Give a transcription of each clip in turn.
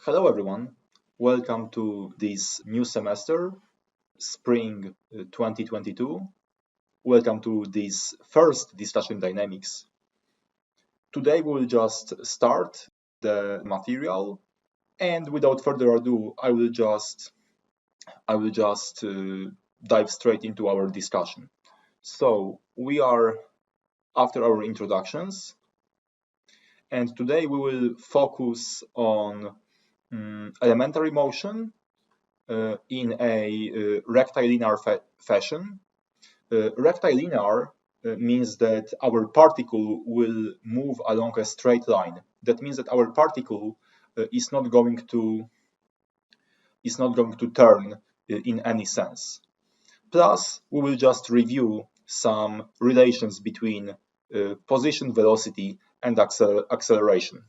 Hello everyone, welcome to this new semester, Spring 2022. Welcome to this first discussion dynamics. Today we will just start the material, and without further ado, I will just dive straight into our discussion. So we are after our introductions, and today we will focus on elementary motion in a rectilinear fashion. Rectilinear means that our particle will move along a straight line. That means that our particle is not going to turn in any sense. Plus, we will just review some relations between position, velocity, and acceleration.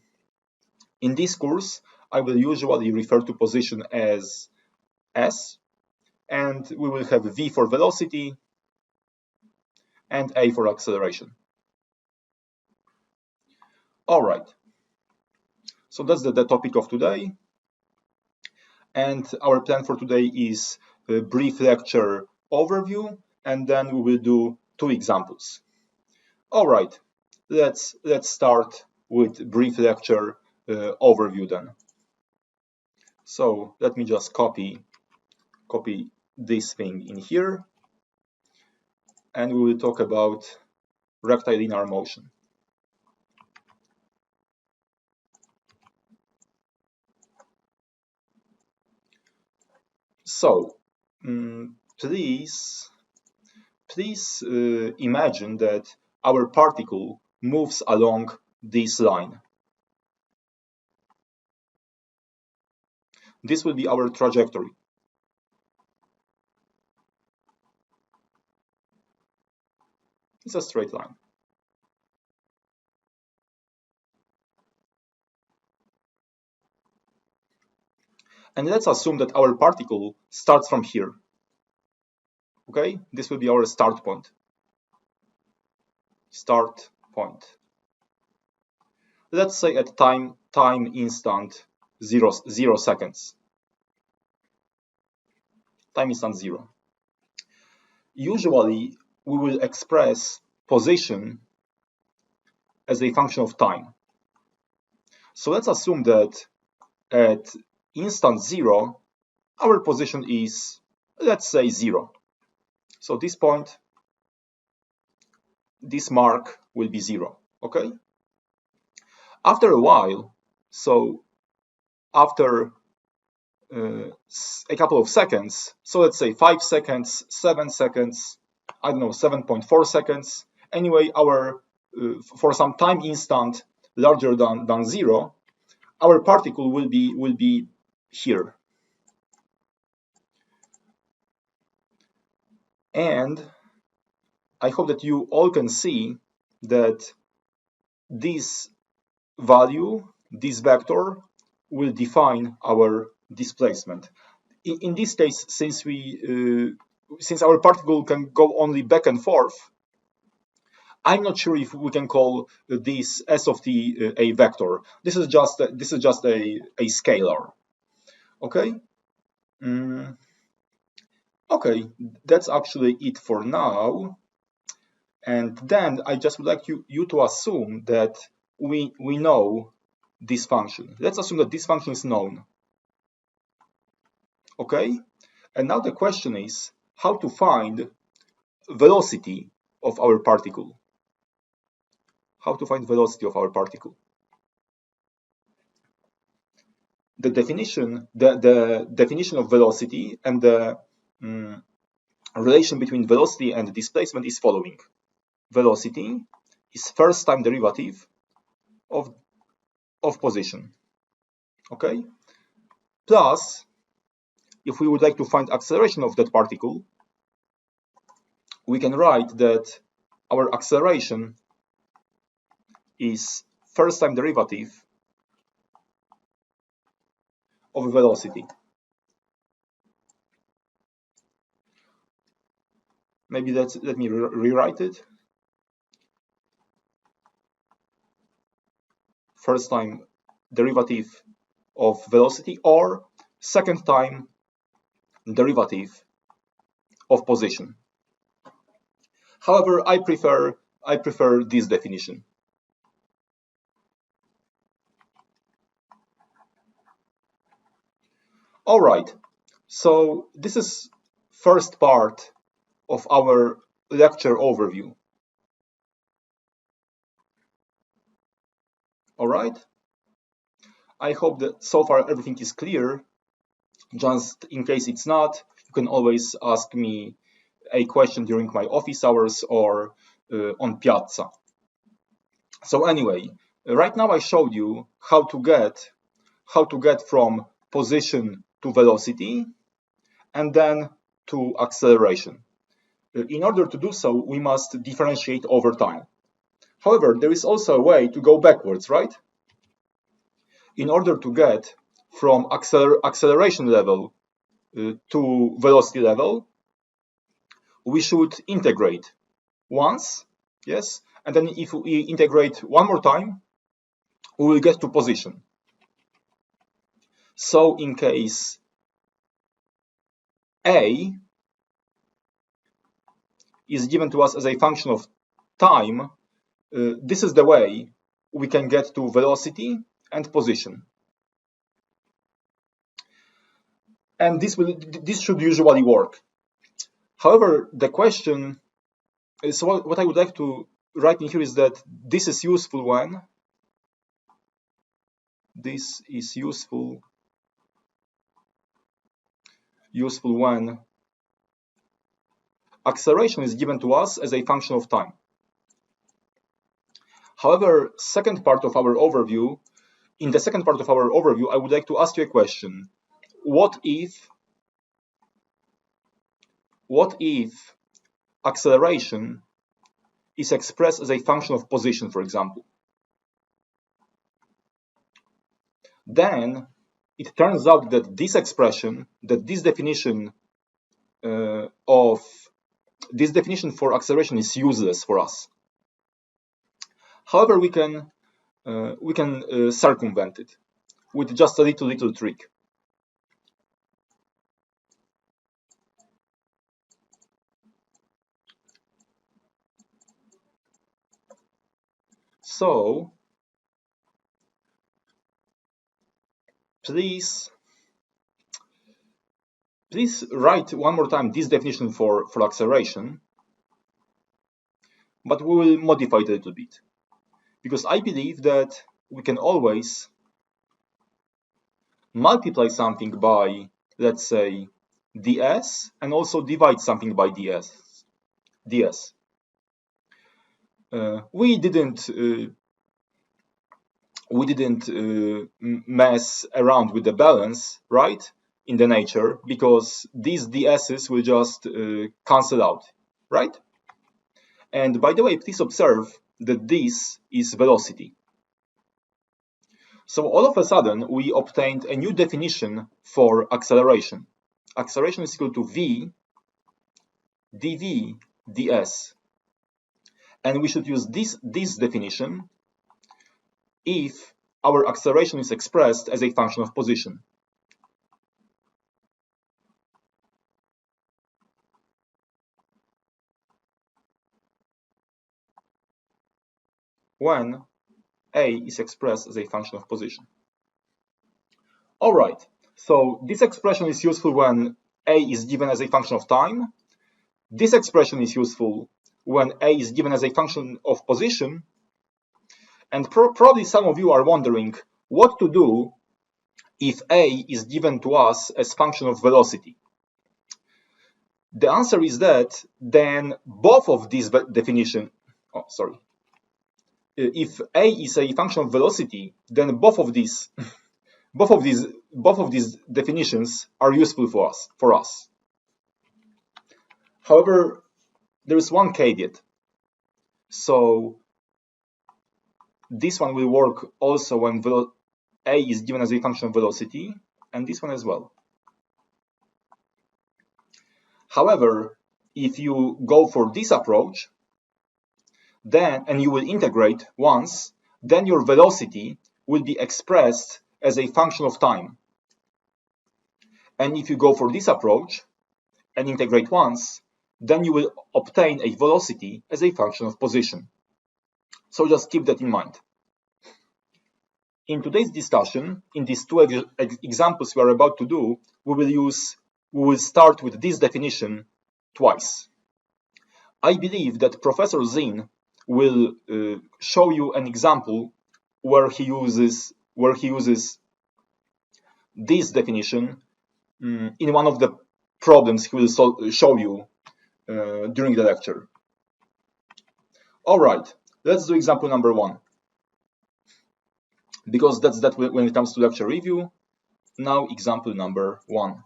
In this course, I will usually refer to position as S, and we will have V for velocity and A for acceleration. All right, so that's the topic of today. And our plan for today is a brief lecture overview, and then we will do two examples. All right, let's start with brief lecture overview then. So let me just copy this thing in here, and we will talk about rectilinear motion. So please imagine that our particle moves along this line. This will be our trajectory. It's a straight line. And let's assume that our particle starts from here. Okay, this will be our start point. Start point. Let's say at time instant 0 seconds. Time instant 0. Usually, we will express position as a function of time. So let's assume that at instant 0, our position is, let's say, 0. So this point, this mark will be 0, okay? After a while, so after a couple of seconds, so let's say 5 seconds, 7 seconds, I don't know, 7.4 seconds. Anyway, our for some time instant larger than 0, our particle will be here. And I hope that you all can see that this value, this vector, will define our displacement. In this case, since our particle can go only back and forth, I'm not sure if we can call this S of t a vector. This is just a scalar. Okay. Okay, that's actually it for now. And then I just would like you to assume that we know this function. Let's assume that this function is known. Okay, and now the question is how to find velocity of our particle. How to find velocity of our particle. The definition of velocity and the relation between velocity and displacement is following. Velocity is first time derivative of position. Okay? Plus, if we would like to find acceleration of that particle, we can write that our acceleration is first time derivative of velocity. Maybe let me rewrite it. First time derivative of velocity or second time derivative of position. However, I prefer this definition. All right, so this is first part of our lecture overview. All right, I hope that so far everything is clear. Just in case it's not, you can always ask me a question during my office hours or on Piazza. So anyway, right now I showed you how to get from position to velocity and then to acceleration. In order to do so, we must differentiate over time. However, there is also a way to go backwards, right? In order to get from acceleration level to velocity level, we should integrate once, yes, and then if we integrate one more time, we will get to position. So in case A is given to us as a function of time, this is the way we can get to velocity and position. And this should usually work. However, the question is, what I would like to write in here is that this is useful when acceleration is given to us as a function of time. However, in the second part of our overview, I would like to ask you a question. What if acceleration is expressed as a function of position, for example? Then it turns out that this definition for acceleration is useless for us. However, we can circumvent it with just a little trick. So please write one more time this definition for acceleration, but we will modify it a little bit, because I believe that we can always multiply something by, let's say, ds, and also divide something by ds. We didn't mess around with the balance, right, in the nature, because these ds's will just cancel out, right? And by the way, please observe that this is velocity. So all of a sudden, we obtained a new definition for acceleration. Acceleration is equal to v dv ds. And we should use this definition if our acceleration is expressed as a function of position. When a is expressed as a function of position. All right, so this expression is useful when a is given as a function of time. This expression is useful when a is given as a function of position. And probably some of you are wondering what to do if a is given to us as function of velocity. The answer is that then both of these if a is a function of velocity, then both of these definitions are useful for us. However, there is one caveat. So this one will work also when a is given as a function of velocity, and this one as well. However, if you go for this approach, and you will integrate once, then your velocity will be expressed as a function of time. And if you go for this approach and integrate once, then you will obtain a velocity as a function of position. So just keep that in mind. In today's discussion, in these two examples we are about to do, we will start with this definition twice. I believe that Professor Zin will show you an example where he uses this definition in one of the problems he will show you during the lecture. All right, let's do example number 1. Because that's that when it comes to lecture review. Now example number 1.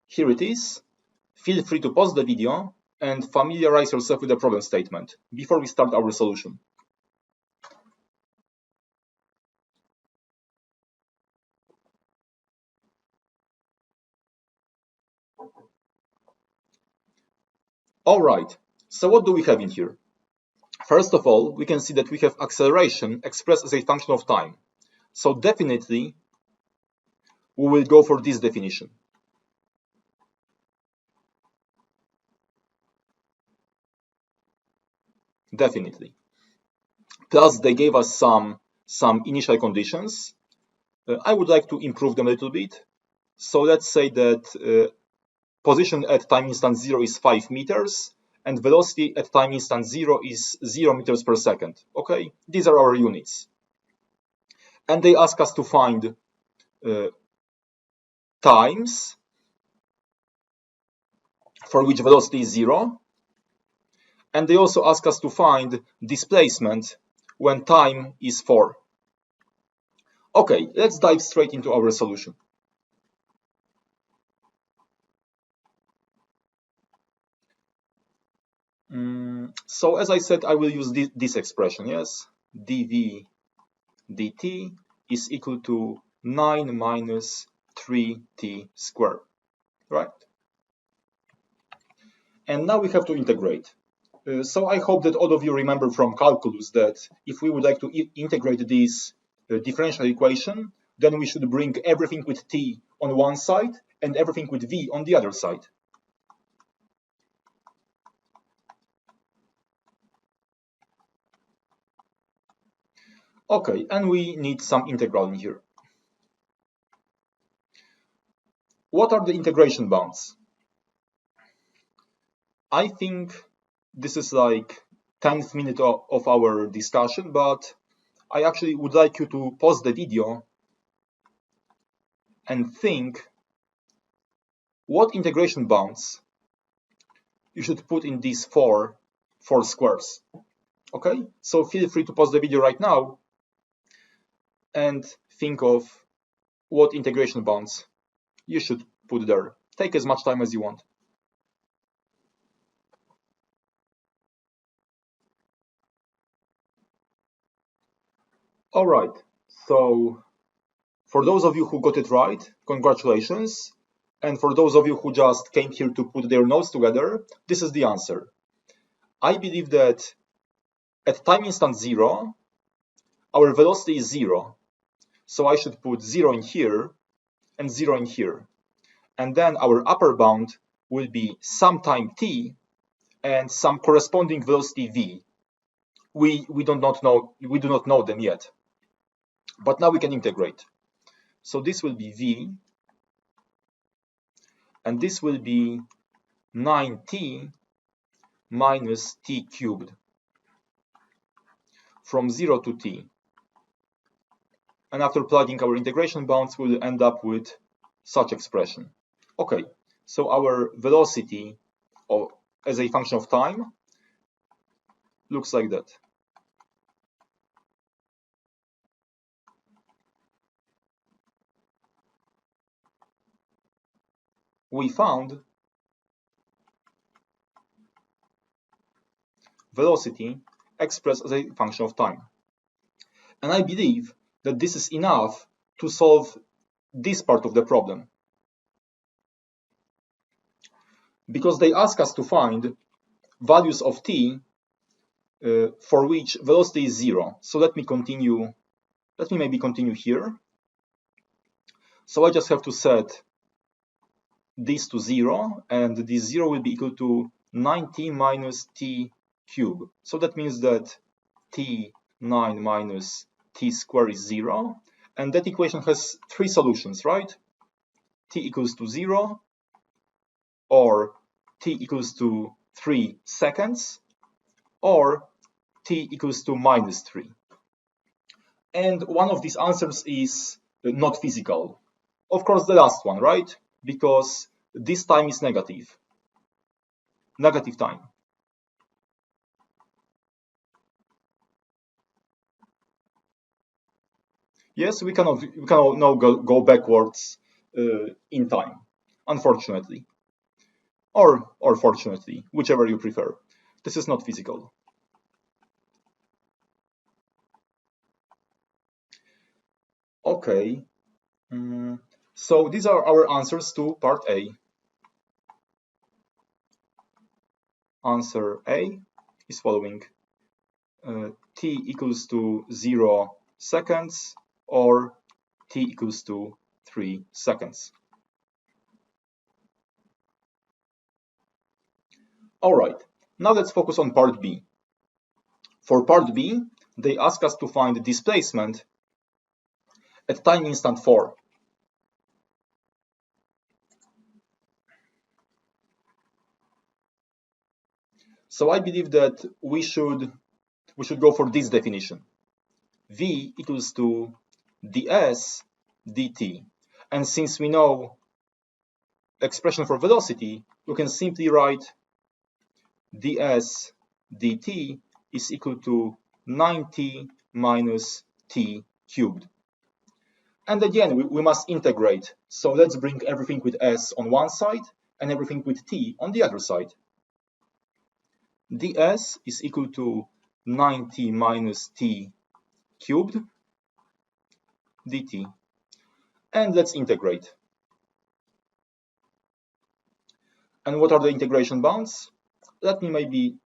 Here it is. Feel free to pause the video and familiarize yourself with the problem statement before we start our solution. All right, so what do we have in here? First of all, we can see that we have acceleration expressed as a function of time. So definitely, we will go for this definition. Definitely. Plus, they gave us some initial conditions. I would like to improve them a little bit. So let's say that position at time instant 0 is 5 meters, and velocity at time instant 0 is 0 meters per second. Okay, these are our units. And they ask us to find times for which velocity is 0. And they also ask us to find displacement when time is 4. Okay, let's dive straight into our solution. So as I said, I will use this expression, yes? dv dt is equal to 9 minus 3t squared, right? And now we have to integrate. So I hope that all of you remember from calculus that if we would like to integrate this differential equation, then we should bring everything with t on one side and everything with v on the other side. Okay, and we need some integral in here. What are the integration bounds? I think this is like 10th minute of our discussion, but I actually would like you to pause the video and think what integration bounds you should put in these four squares. Okay, so feel free to pause the video right now and think of what integration bounds you should put there. Take as much time as you want. All right, so for those of you who got it right, congratulations. And for those of you who just came here to put their notes together, this is the answer. I believe that at time instant 0, our velocity is 0. So I should put 0 in here and 0 in here. And then our upper bound will be some time t and some corresponding velocity v. We do not know them yet. But now we can integrate. So this will be v, and this will be 9t minus t cubed from 0 to t. And after plugging our integration bounds, we'll end up with such expression. Okay, so our velocity as a function of time looks like that. We found velocity expressed as a function of time. And I believe that this is enough to solve this part of the problem. Because they ask us to find values of t for which velocity is 0. So let me continue Let me maybe continue here. So I just have to set this to 0, and this 0 will be equal to 9t minus t cubed. So that means that t9 minus t squared is 0, and that equation has three solutions, right? T equals to 0, or t equals to 3 seconds, or t equals to minus 3. And one of these answers is not physical. Of course, the last one, right? Because this time is negative time. Yes, we cannot now go backwards in time, unfortunately, or fortunately, whichever you prefer. This is not physical. Okay, so these are our answers to part A. Answer A is following: t equals to 0 seconds, or t equals to 3 seconds. All right, now let's focus on part B. For part B, they ask us to find the displacement at time instant 4. So I believe that we should go for this definition. V equals to ds dt. And since we know expression for velocity, we can simply write ds dt is equal to 9t minus t cubed. And again, we must integrate. So let's bring everything with s on one side and everything with t on the other side. ds is equal to 9t minus t cubed dt. And let's integrate. And what are the integration bounds? Let me maybe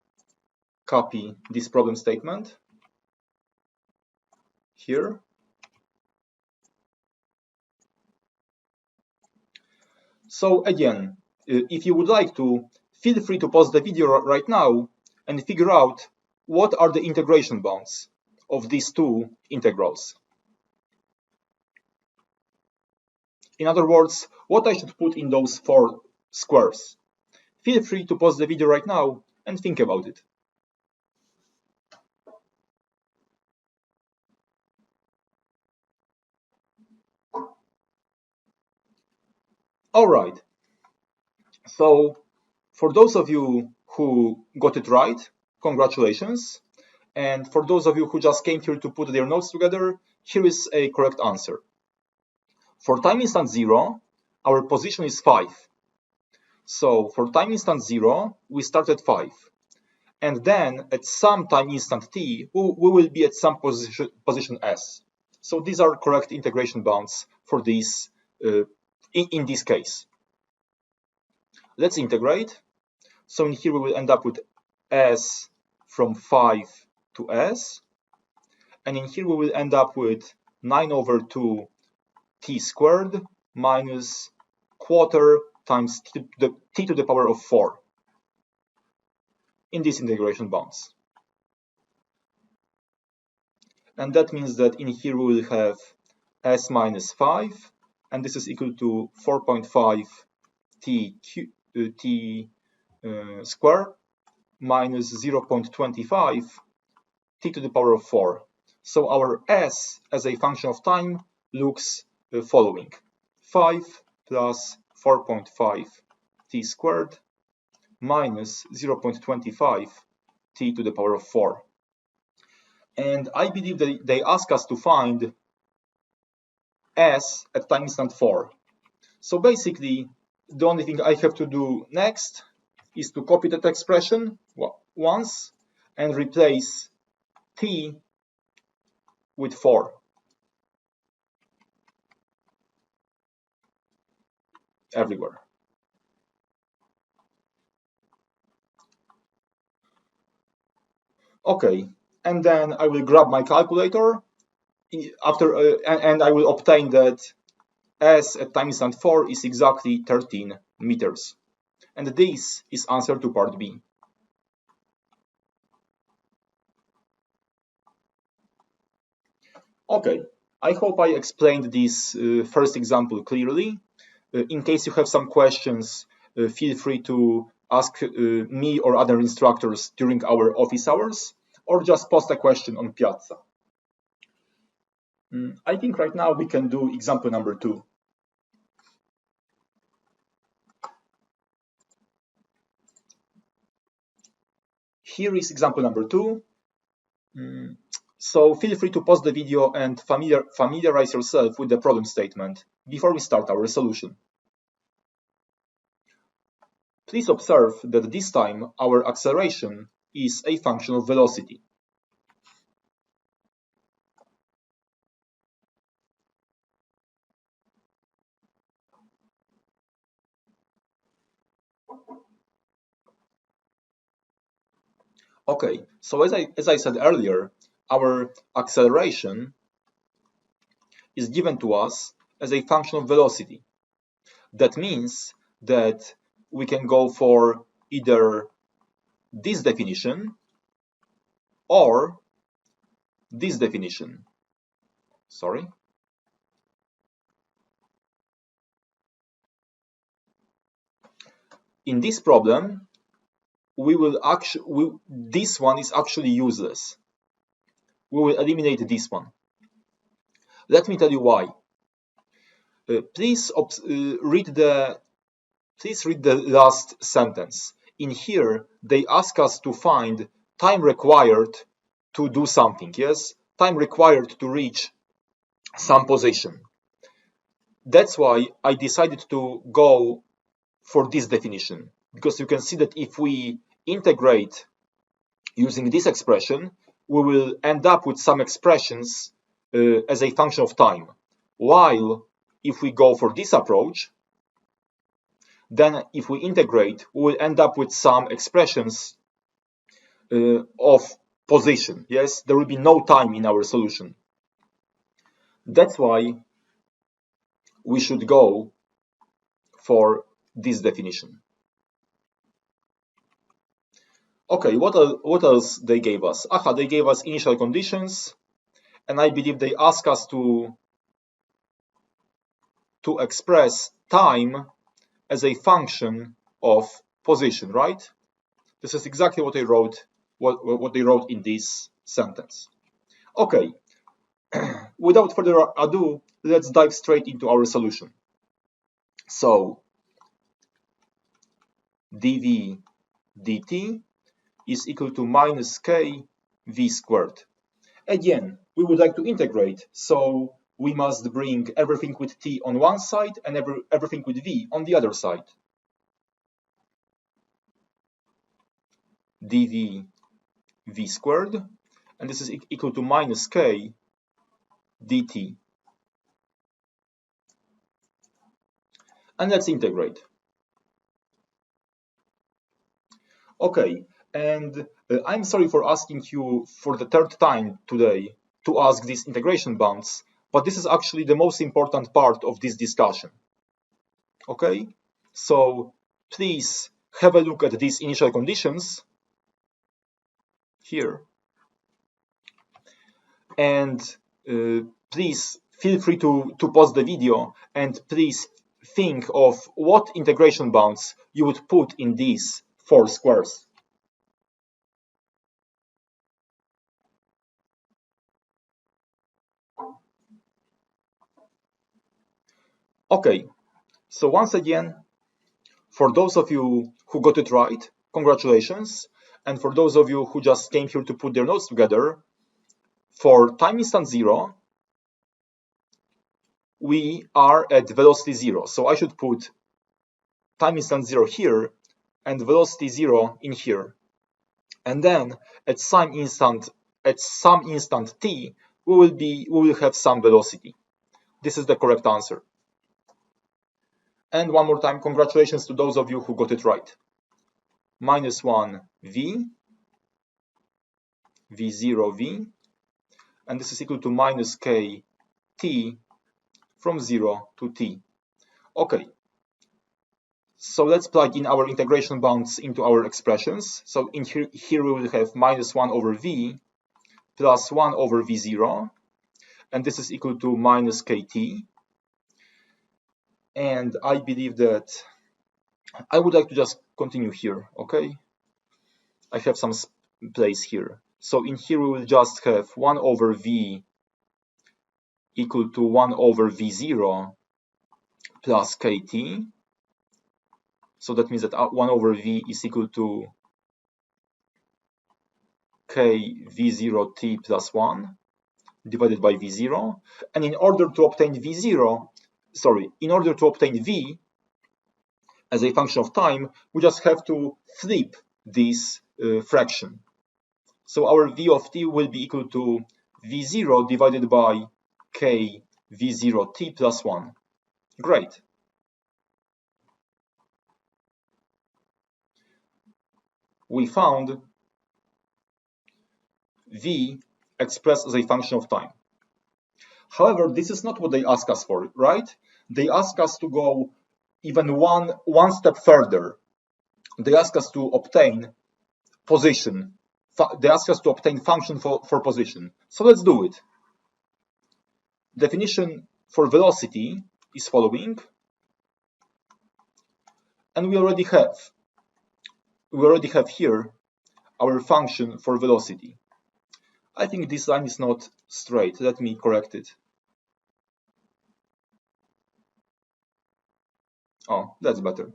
copy this problem statement here. So again, if you would like to, feel free to pause the video right now and figure out what are the integration bounds of these two integrals. In other words, what I should put in those four squares. Feel free to pause the video right now and think about it. All right. So for those of you who got it right, congratulations. And for those of you who just came here to put their notes together, here is a correct answer. For time instant 0, our position is 5. So for time instant 0, we start at 5. And then at some time instant t, we will be at some position s. So these are correct integration bounds for this in this case. Let's integrate. So in here we will end up with s from 5 to s. And in here we will end up with 9 over 2 t squared minus quarter times t to the power of 4 in these integration bounds. And that means that in here we will have s minus 5, and this is equal to 4.5 t squared minus 0.25 t to the power of 4. So our s as a function of time looks the following: 5 plus 4.5 t squared minus 0.25 t to the power of 4. And I believe that they ask us to find s at time instant 4. So basically, the only thing I have to do next is to copy that expression once and replace t with 4. Everywhere. Okay, and then I will grab my calculator and I will obtain that S at time instant 4 is exactly 13 meters. And this is answer to part B. Okay, I hope I explained this first example clearly. In case you have some questions, feel free to ask me or other instructors during our office hours, or just post a question on Piazza. I think right now we can do example number 2. Here is example number 2. So feel free to pause the video and familiarize yourself with the problem statement before we start our solution. Please observe that this time our acceleration is a function of velocity. Okay, so as I said earlier, our acceleration is given to us as a function of velocity. That means that we can go for either this definition or this definition. Sorry. In this problem, this one is actually useless. We will eliminate this one. Let me tell you why. Please read the last sentence. In here, they ask us to find time required to do something. Yes, time required to reach some position. That's why I decided to go for this definition, because you can see that if we integrate using this expression, we will end up with some expressions as a function of time. While if we go for this approach, then if we integrate, we will end up with some expressions of position. Yes, there will be no time in our solution. That's why we should go for this definition. Okay, what else they gave us? They gave us initial conditions, and I believe they ask us to express time as a function of position, right? This is exactly what they wrote, what they wrote in this sentence. Okay, without further ado, let's dive straight into our solution. So, dv dt is equal to minus k v squared. Again, we would like to integrate, so we must bring everything with t on one side and everything with v on the other side. dv v squared, and this is equal to minus k dt. And let's integrate. Okay, and I'm sorry for asking you for the third time today to ask these integration bounds, but this is actually the most important part of this discussion. Okay, so please have a look at these initial conditions here, and please feel free to pause the video, and please think of what integration bounds you would put in these 4 squares. Okay, so once again, for those of you who got it right, congratulations. And for those of you who just came here to put their notes together, for time instant 0, we are at velocity 0. So I should put time instant 0 here and velocity 0 in here. And then at some instant t, we will have some velocity. This is the correct answer. And one more time, congratulations to those of you who got it right. Minus 1 v, v0 v, and this is equal to minus kt from 0 to t. Okay, so let's plug in our integration bounds into our expressions. So in here we will have minus 1 over v plus 1 over v0, and this is equal to minus kt. And I believe that I would like to just continue here, okay? I have some place here. So in here we will just have 1 over v equal to 1 over v0 plus kt. So that means that 1 over v is equal to k v0t plus 1 divided by v0. And in order to obtain v0, in order to obtain v as a function of time, we just have to flip this fraction. So our v of t will be equal to v0 divided by k v0t plus 1. Great. We found v expressed as a function of time. However, this is not what they ask us for, right? They ask us to go even one step further. They ask us to obtain position. They ask us to obtain function for position. So let's do it. Definition for velocity is following. And we already have here our function for velocity. I think this line is not straight. Let me correct it. Oh, that's better.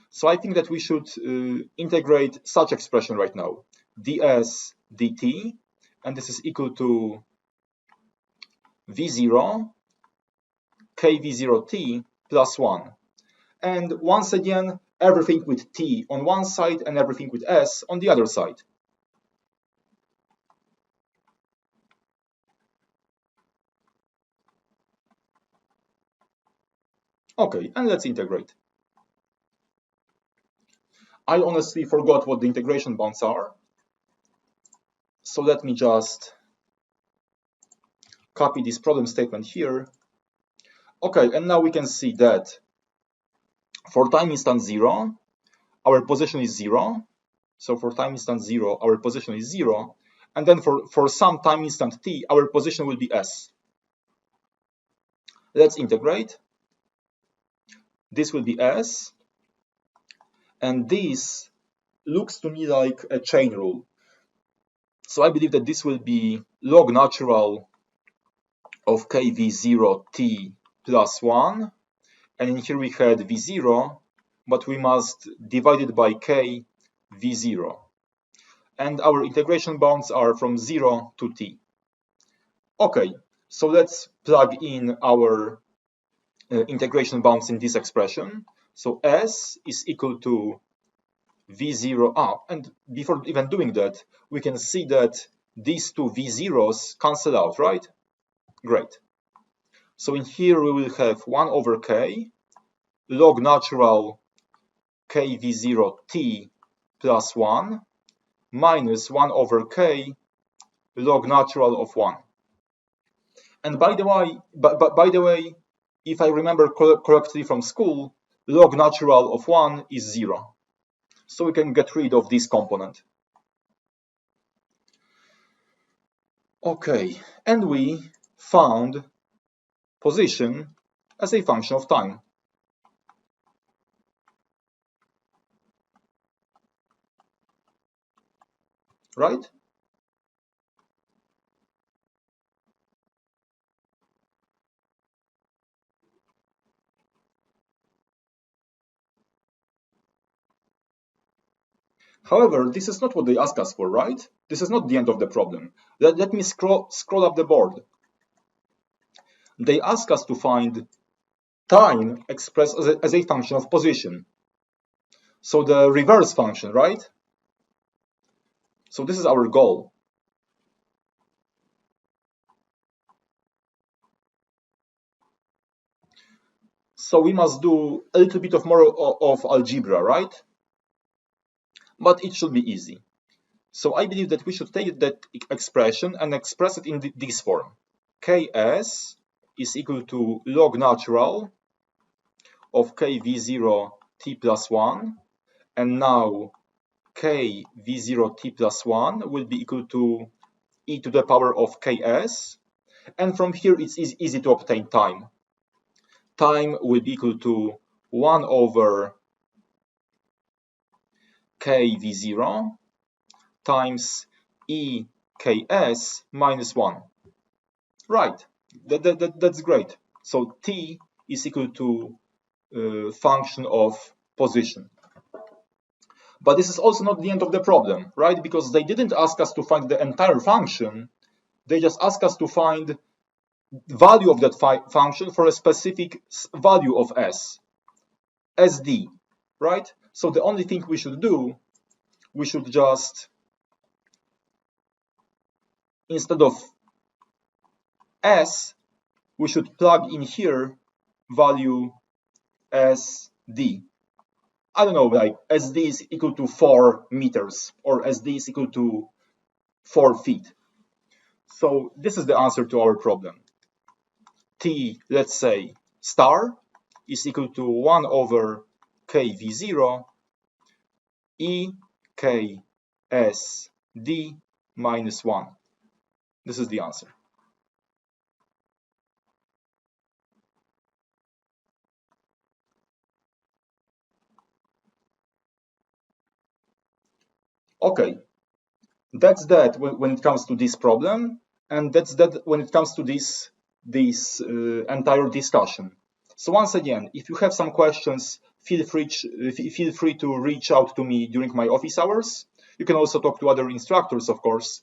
So I think that we should integrate such expression right now. ds dt, and this is equal to v0 kv0t plus 1. And once again, everything with t on one side and everything with s on the other side. Okay, and let's integrate. I honestly forgot what the integration bounds are. So let me just copy this problem statement here. Okay, and now we can see that for time instant 0, our position is 0. So for time instant 0, our position is 0. And then for some time instant t, our position will be s. Let's integrate. This will be s. And this looks to me like a chain rule. So I believe that this will be log natural of kv0t plus 1. And in here we had v0, but we must divide it by k v0. And our integration bounds are from 0 to t. Okay, so let's plug in our integration bounds in this expression. So s is equal to v0 up. And before even doing that, we can see that these two v0s cancel out, right? Great. So in here we will have 1 over k log natural kv0t plus 1 minus 1 over k log natural of 1. And by the way, if I remember correctly from school, log natural of 1 is 0. So we can get rid of this component. Okay, and we found position as a function of time. Right? However, this is not what they ask us for, right? This is not the end of the problem. Let me scroll up the board. They ask us to find time expressed as a function of position. So the reverse function, right? So this is our goal. So we must do a little bit of more of algebra, right? But it should be easy. So I believe that we should take that expression and express it in this form. Ks is equal to log natural of kv0 t plus 1, and now kv0 t plus 1 will be equal to e to the power of ks, and from here it's easy to obtain time. Time will be equal to 1 over kv0 times eks minus 1. Right, that's great. So t is equal to function of position. But this is also not the end of the problem, right? Because they didn't ask us to find the entire function. They just asked us to find value of that function for a specific value of s, sd, right? So the only thing we should do, we should just, instead of s, we should plug in here value sd. I don't know, like sd is equal to 4 meters or sd is equal to 4 feet. So this is the answer to our problem. T, let's say, star is equal to 1 over kv0 e k s d minus 1. This is the answer. Okay, that's that when it comes to this problem, and that's that when it comes to this entire discussion. So once again, if you have some questions, feel free to reach out to me during my office hours. You can also talk to other instructors, of course,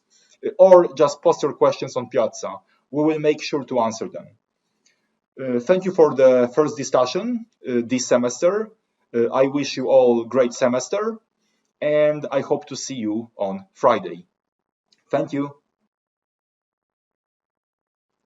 or just post your questions on Piazza. We will make sure to answer them. Thank you for the first discussion this semester. I wish you all great semester, and I hope to see you on Friday. Thank you.